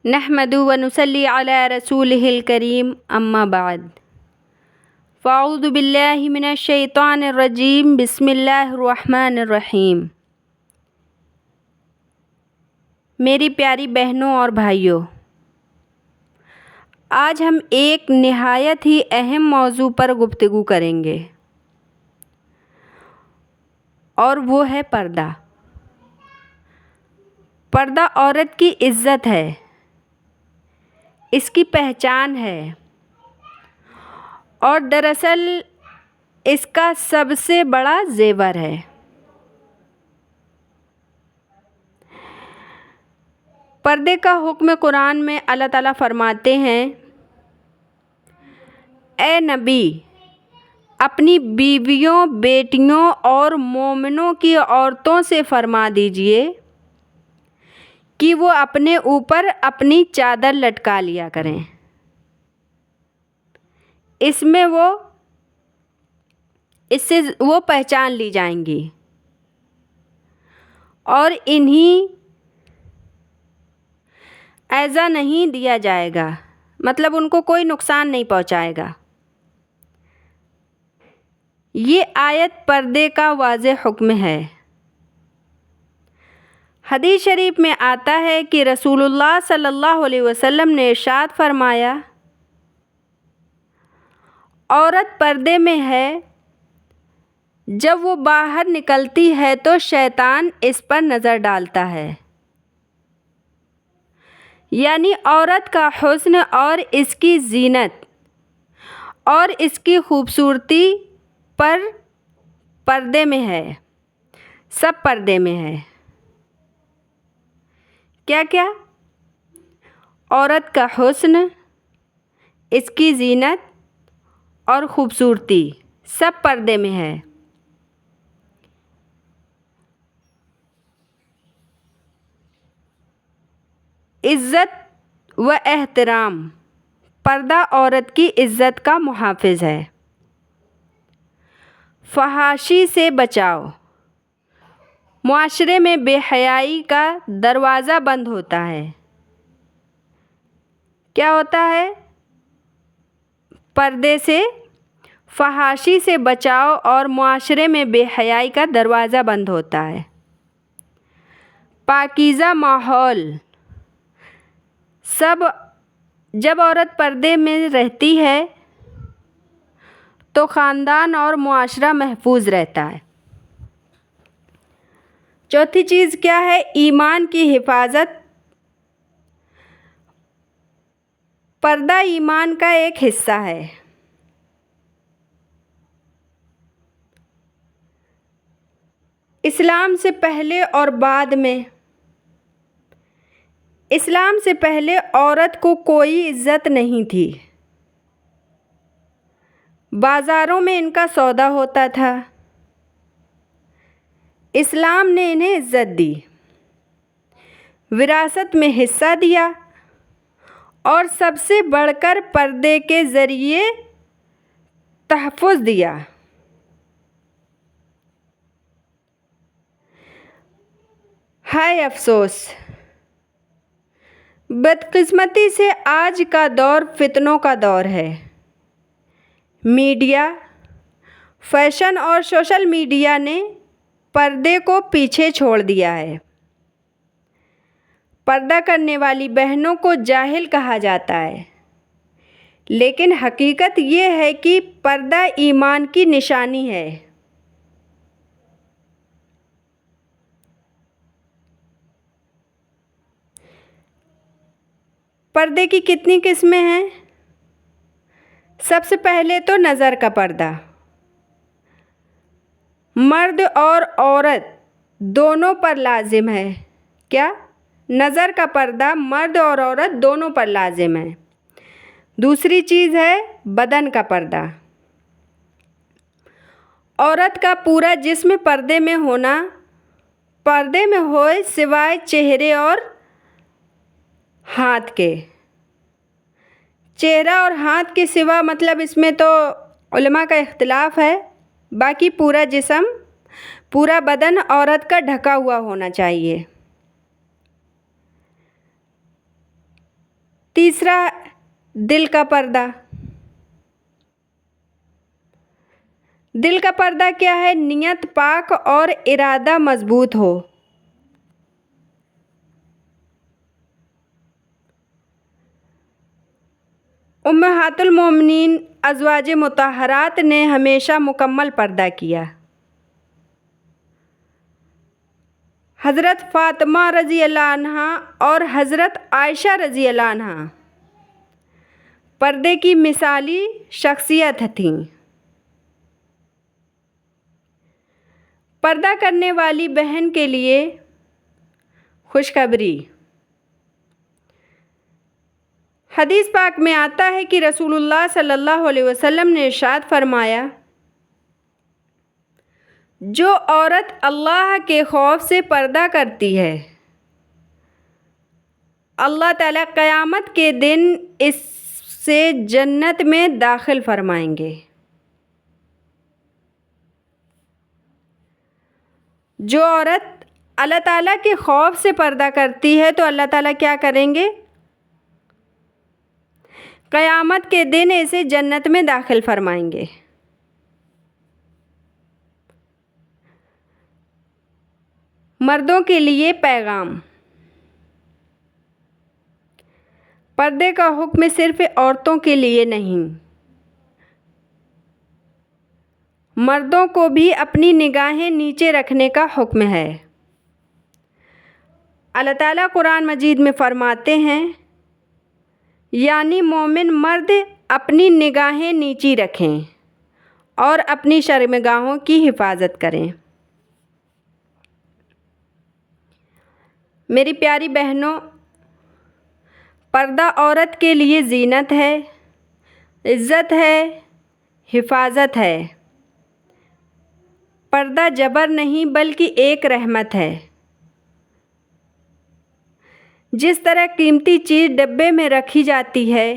نحمد و نصلی علی رسولہ الکریم اما بعد فاعوذ باللہ من الشیطان الرجیم بسم اللہ الرحمن الرحیم۔ میری پیاری بہنوں اور بھائیوں، آج ہم ایک نہایت ہی اہم موضوع پر گفتگو کریں گے اور وہ ہے پردہ۔ پردہ عورت کی عزت ہے، اس کی پہچان ہے اور دراصل اس کا سب سے بڑا زیور ہے۔ پردے کا حکم قرآن میں اللہ تعالیٰ فرماتے ہیں، اے نبی اپنی بیویوں، بیٹیوں اور مومنوں کی عورتوں سے فرما دیجئے کہ وہ اپنے اوپر اپنی چادر لٹکا لیا کریں، اس سے وہ پہچان لی جائیں گی اور انہیں ایذا نہیں دیا جائے گا، مطلب ان کو کوئی نقصان نہیں پہنچائے گا۔ یہ آیت پردے کا واضح حکم ہے۔ حدیث شریف میں آتا ہے کہ رسول اللہ صلی اللہ علیہ وسلم نے ارشاد فرمایا، عورت پردے میں ہے، جب وہ باہر نکلتی ہے تو شیطان اس پر نظر ڈالتا ہے۔ یعنی عورت کا حسن اور اس کی زینت اور اس کی خوبصورتی پردے میں ہے، سب پردے میں ہے۔ کیا کیا؟ عورت کا حسن، اس کی زینت اور خوبصورتی سب پردے میں ہے۔ عزت و احترام، پردہ عورت کی عزت کا محافظ ہے۔ فحاشی سے بچاؤ، معاشرے میں بے حیائی کا دروازہ بند ہوتا ہے۔ کیا ہوتا ہے؟ پردے سے، فحاشی سے بچاؤ اور معاشرے میں بے حیائی کا دروازہ بند ہوتا ہے۔ پاکیزہ ماحول، جب عورت پردے میں رہتی ہے تو خاندان اور معاشرہ محفوظ رہتا ہے۔ چوتھی چیز کیا ہے؟ ایمان کی حفاظت۔ پردہ ایمان کا ایک حصہ ہے۔ اسلام سے پہلے عورت کو کوئی عزت نہیں تھی۔ بازاروں میں ان کا سودا ہوتا تھا۔ اسلام نے انہیں عزت دی، وراثت میں حصہ دیا اور سب سے بڑھ کر پردے کے ذریعے تحفظ دیا۔ ہائے افسوس! بدقسمتی سے آج کا دور فتنوں کا دور ہے۔ میڈیا، فیشن اور سوشل میڈیا نے پردے کو پیچھے چھوڑ دیا ہے۔ پردہ کرنے والی بہنوں کو جاہل کہا جاتا ہے، لیکن حقیقت یہ ہے کہ پردہ ایمان کی نشانی ہے۔ پردے کی کتنی قسمیں ہیں؟ سب سے پہلے تو نظر کا پردہ۔ مرد اور عورت دونوں پر لازم ہے۔ کیا؟ نظر کا پردہ مرد اور عورت دونوں پر لازم ہے۔ دوسری چیز ہے بدن کا پردہ۔ عورت کا پورا جسم پردے میں ہوئے سوائے چہرے اور ہاتھ کے۔ چہرہ اور ہاتھ کے سوا، مطلب اس میں تو علماء کا اختلاف ہے، باقی پورا جسم، پورا بدن عورت کا ڈھکا ہوا ہونا چاہیے۔ تیسرا دل کا پردہ. دل کا پردہ کیا ہے؟ نیت پاک اور ارادہ مضبوط ہو. امہات المومنین ازواج مطہرات نے ہمیشہ مکمل پردہ کیا. حضرت فاطمہ رضی اللہ عنہا اور حضرت عائشہ رضی اللہ عنہا پردے کی مثالی شخصیت تھیں. پردہ کرنے والی بہن کے لیے خوشخبری. حدیث پاک میں آتا ہے کہ رسول اللہ صلی اللہ علیہ وسلم نے ارشاد فرمایا، جو عورت اللہ کے خوف سے پردہ کرتی ہے اللہ تعالیٰ قیامت کے دن اس سے جنت میں داخل فرمائیں گے. جو عورت اللہ تعالیٰ کے خوف سے پردہ کرتی ہے تو اللہ تعالیٰ کیا کریں گے؟ قیامت کے دن اسے جنت میں داخل فرمائیں گے. مردوں کے لیے پیغام. پردے کا حکم صرف عورتوں کے لیے نہیں، مردوں کو بھی اپنی نگاہیں نیچے رکھنے کا حکم ہے. اللہ تعالیٰ قرآن مجید میں فرماتے ہیں، یعنی مومن مرد اپنی نگاہیں نیچی رکھیں اور اپنی شرمگاہوں کی حفاظت کریں. میری پیاری بہنوں، پردہ عورت کے لیے زینت ہے، عزت ہے، حفاظت ہے. پردہ جبر نہیں بلکہ ایک رحمت ہے. جس طرح قیمتی چیز ڈبے میں رکھی جاتی ہے،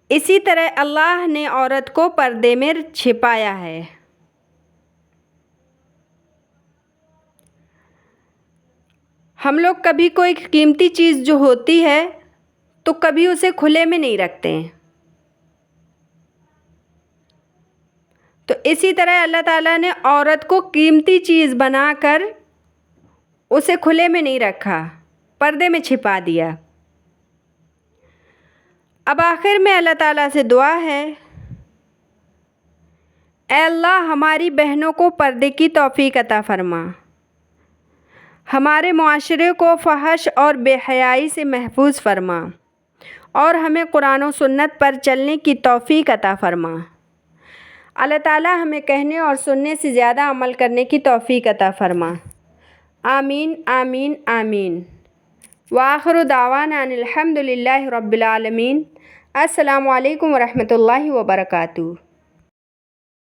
اسی طرح اللہ نے عورت کو پردے میں چھپایا ہے. ہم لوگ کبھی کوئی قیمتی چیز جو ہوتی ہے تو کبھی اسے کھلے میں نہیں رکھتے ہیں. تو اسی طرح اللہ تعالیٰ نے عورت کو قیمتی چیز بنا کر اسے کھلے میں نہیں رکھا، پردے میں چھپا دیا. اب آخر میں اللہ تعالیٰ سے دعا ہے، اے اللہ ہماری بہنوں کو پردے کی توفیق عطا فرما، ہمارے معاشرے کو فحش اور بے حیائی سے محفوظ فرما اور ہمیں قرآن و سنت پر چلنے کی توفیق عطا فرما. اللہ تعالیٰ ہمیں کہنے اور سننے سے زیادہ عمل کرنے کی توفیق عطا فرما. آمین آمین آمین. وآخر دعوانا ان الحمد للہ رب العالمین. السلام علیکم ورحمۃ اللہ وبرکاتہ.